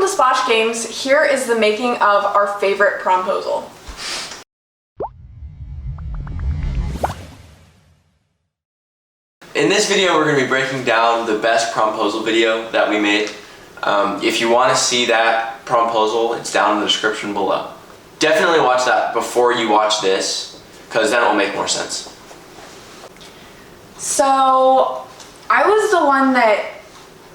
the Splash Games. Here is the making of our favorite Prom-Posal. In this video, we're going to be breaking down the best Prom-Posal video that we made. If you want to see that Prom-Posal, it's down in the description below. Definitely watch that before you watch this, because then it will make more sense. So, I was the one that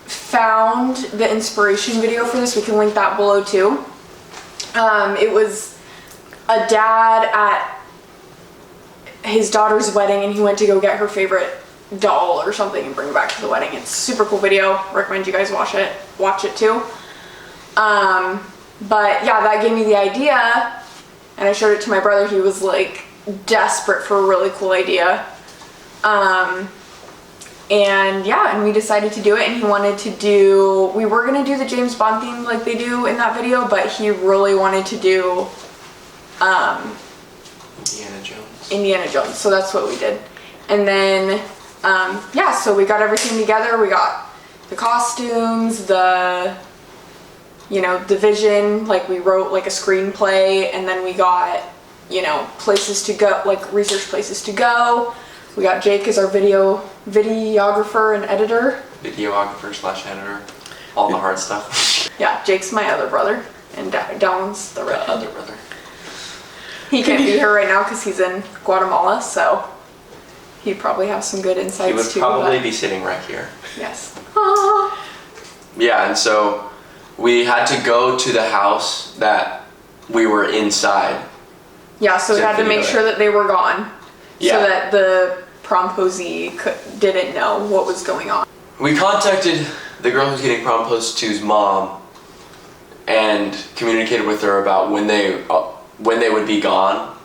found the inspiration video for this. We can link that below too. It was a dad at his daughter's wedding, and he went to go get her favorite doll or something and bring it back to the wedding. It's a super cool video. Recommend you guys watch it too. But yeah, that gave me the idea, and I showed it to my brother. He was like desperate for a really cool idea. And yeah, and we decided to do it, and he wanted to do, we were gonna do the James Bond theme like they do in that video, but he really wanted to do Indiana Jones, so that's what we did. And then yeah, so we got everything together. We got the costumes, the, you know, the vision, like we wrote like a screenplay, and then we got, you know, places to go, like research places to go. We got Jake as our videographer and editor. Videographer/editor. All the hard stuff. Yeah, Jake's my other brother, and Dylan's the redhead. Other brother. He can't be here right now because he's in Guatemala, so he'd probably have some good insights too. He would probably be sitting right here. Yes. Yeah, and so we had to go to the house that we were inside. Yeah, so we had to make sure that they were gone. Yeah. So that the prom-posee didn't know what was going on. We contacted the girl who's getting prom-posed to's mom and communicated with her about when they would be gone,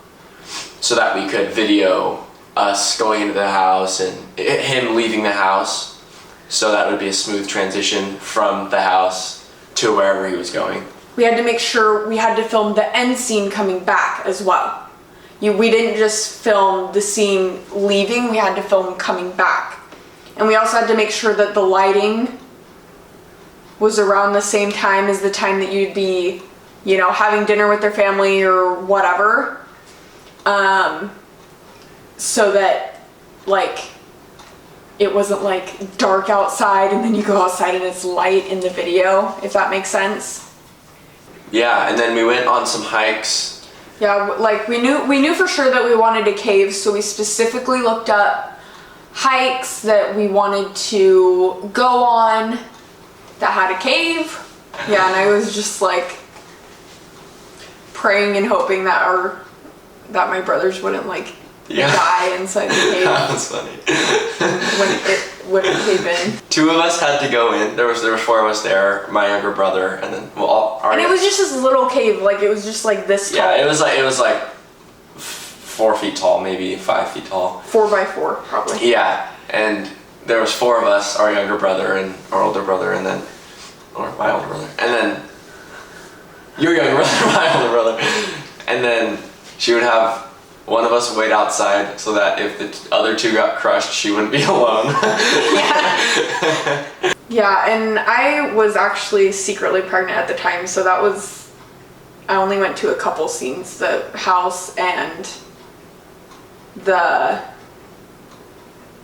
so that we could video us going into the house and him leaving the house, so that would be a smooth transition from the house to wherever he was going. We had to make sure we had to film the end scene coming back as well. We didn't just film the scene leaving, we had to film coming back. And we also had to make sure that the lighting was around the same time as the time that you'd be, you know, having dinner with their family or whatever. So that, like, it wasn't like dark outside and then you go outside and it's light in the video, if that makes sense. Yeah, and then we went on some hikes. Yeah, like we knew for sure that we wanted a cave, so we specifically looked up hikes that we wanted to go on that had a cave. Yeah, and I was just like praying and hoping that my brothers wouldn't like die inside the cave. That's funny. When it wouldn't cave in. 2 of us had to go in. There was 4 of us there. My younger brother, and then and it was just this little cave. Like it was just like this tall. Yeah, it was like 4 feet tall, maybe 5 feet tall. 4 by 4, probably. Yeah, and there was 4 of us, our younger brother and our older brother, and then, or my older brother, and then your younger brother, my older brother, and then she would have one of us wait outside so that if the other 2 got crushed, she wouldn't be alone. Yeah. Yeah, and I was actually secretly pregnant at the time, so that was, I only went to a couple scenes, the house and the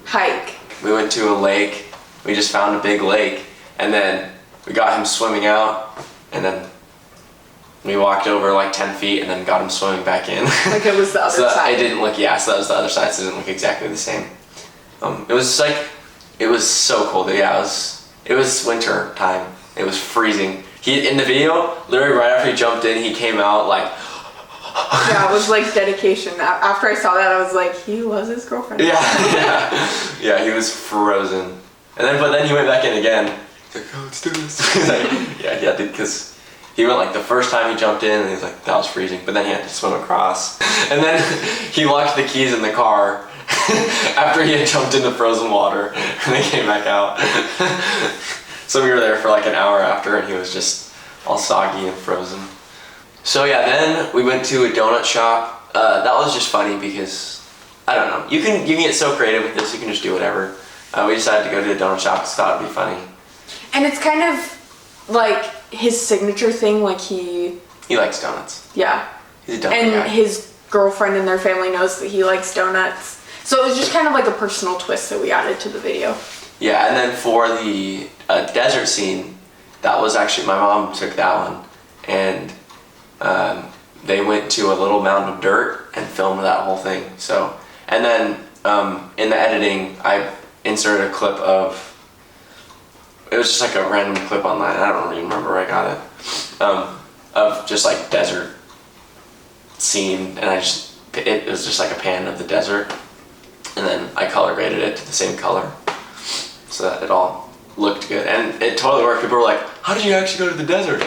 hike. We went to a lake. We just found a big lake, and then we got him swimming out, and then we walked over like 10 feet and then got him swimming back in. Like it was the other side. It didn't look, so that was the other side, so it didn't look exactly the same. It was like, it was so cold. Yeah, it was winter time. It was freezing. In the video, literally right after he jumped in, he came out like... Yeah, it was like dedication. After I saw that, I was like, he loves his girlfriend. Yeah, he was frozen. But then he went back in again. He's like, oh, let's do this. He's like, yeah, because he went like the first time he jumped in and he was like, that was freezing, but then he had to swim across. And then he locked the keys in the car after he had jumped into frozen water, and they came back out. So we were there for like an hour after, and he was just all soggy and frozen. So yeah, then we went to a donut shop. That was just funny because, I don't know, you can get so creative with this, you can just do whatever. We decided to go to a donut shop because we thought it'd be funny. And it's kind of like, his signature thing. Like he likes donuts. Yeah. He's a donut and guy. his girlfriend and their family knows that he likes donuts. So it was just kind of like a personal twist that we added to the video. Yeah, and then for the desert scene, that was actually, my mom took that one, and they went to a little mound of dirt and filmed that whole thing. So, and then in the editing, I inserted a clip of, it was just like a random clip online, I don't really remember where I got it, of just like desert scene, and it was just like a pan of the desert, and then I color graded it to the same color so that it all looked good, and it totally worked. People were like, how did you actually go to the desert?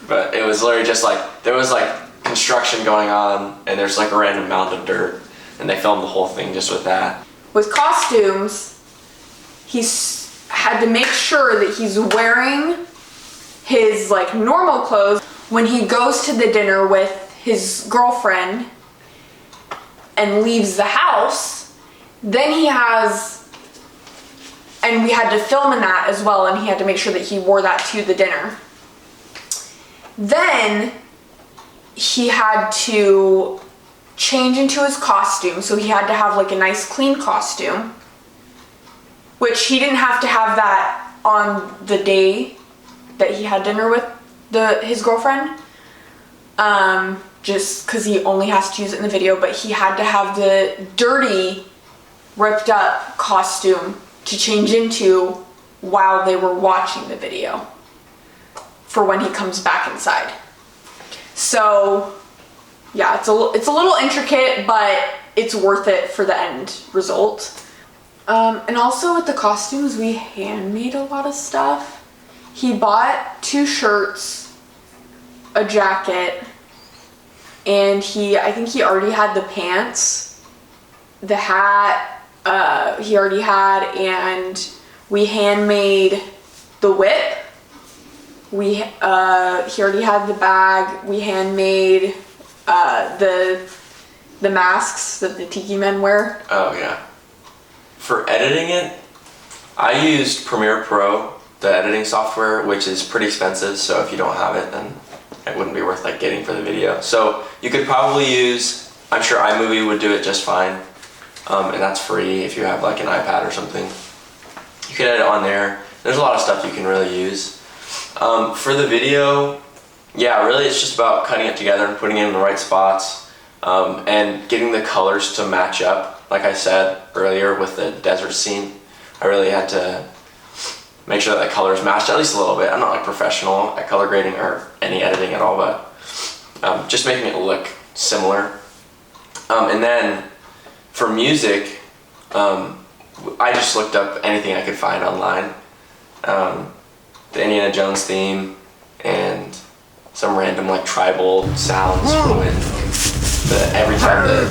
But it was literally just like, there was like construction going on, and there's like a random mound of dirt, and they filmed the whole thing just with that. With costumes, he's had to make sure that he's wearing his like normal clothes when he goes to the dinner with his girlfriend and leaves the house. Then he has, and we had to film in that as well, and he had to make sure that he wore that to the dinner. Then he had to change into his costume, so he had to have like a nice clean costume, which he didn't have to have that on the day that he had dinner with his girlfriend, just because he only has to use it in the video, but he had to have the dirty, ripped up costume to change into while they were watching the video for when he comes back inside. So yeah, it's a little intricate, but it's worth it for the end result. And also with the costumes, we handmade a lot of stuff. He bought 2 shirts, a jacket, and I think he already had the pants, the hat, he already had, and we handmade the whip. He already had the bag. We handmade the masks that the Tiki Men wear. Oh yeah. For editing it, I used Premiere Pro, the editing software, which is pretty expensive, so if you don't have it, then it wouldn't be worth like getting for the video. So you could probably use, I'm sure iMovie would do it just fine, and that's free if you have like an iPad or something. You can edit on there. There's a lot of stuff you can really use. For the video, yeah, really it's just about cutting it together and putting it in the right spots, and getting the colors to match up. Like I said earlier with the desert scene, I really had to make sure that the colors matched at least a little bit. I'm not like professional at color grading or any editing at all, but just making it look similar. And then for music, I just looked up anything I could find online. The Indiana Jones theme and some random like tribal sounds for when every time the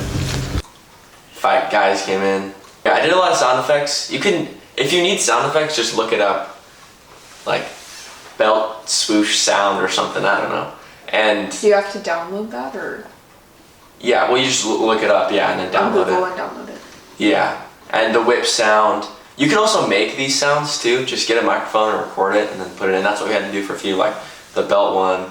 fight guys came in. Yeah, I did a lot of sound effects. You can, if you need sound effects, just look it up, like belt swoosh sound or something, I don't know. And do you have to download that, or? Yeah, well you just look it up, yeah, and then download it. And download it. Yeah, and the whip sound. You can also make these sounds too. Just get a microphone and record it and then put it in. That's what we had to do for a few, like the belt one.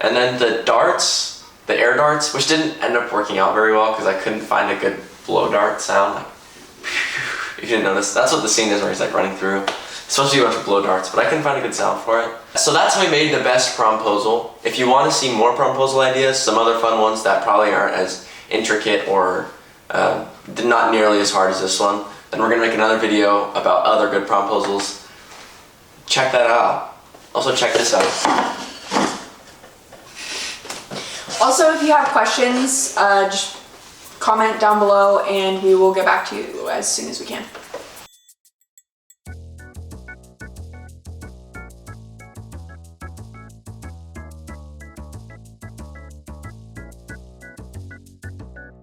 And then the darts, the air darts, which didn't end up working out very well because I couldn't find a good blow dart sound. Like, if you didn't notice, that's what the scene is where he's like running through. It's supposed to be a bunch of blow darts, but I couldn't find a good sound for it. So that's how we made the best Prom-Posal. If you want to see more Prom-Posal ideas, some other fun ones that probably aren't as intricate or not nearly as hard as this one, then we're going to make another video about other good Prom-Posals. Check that out. Also check this out. Also, if you have questions, just comment down below and we will get back to you as soon as we can.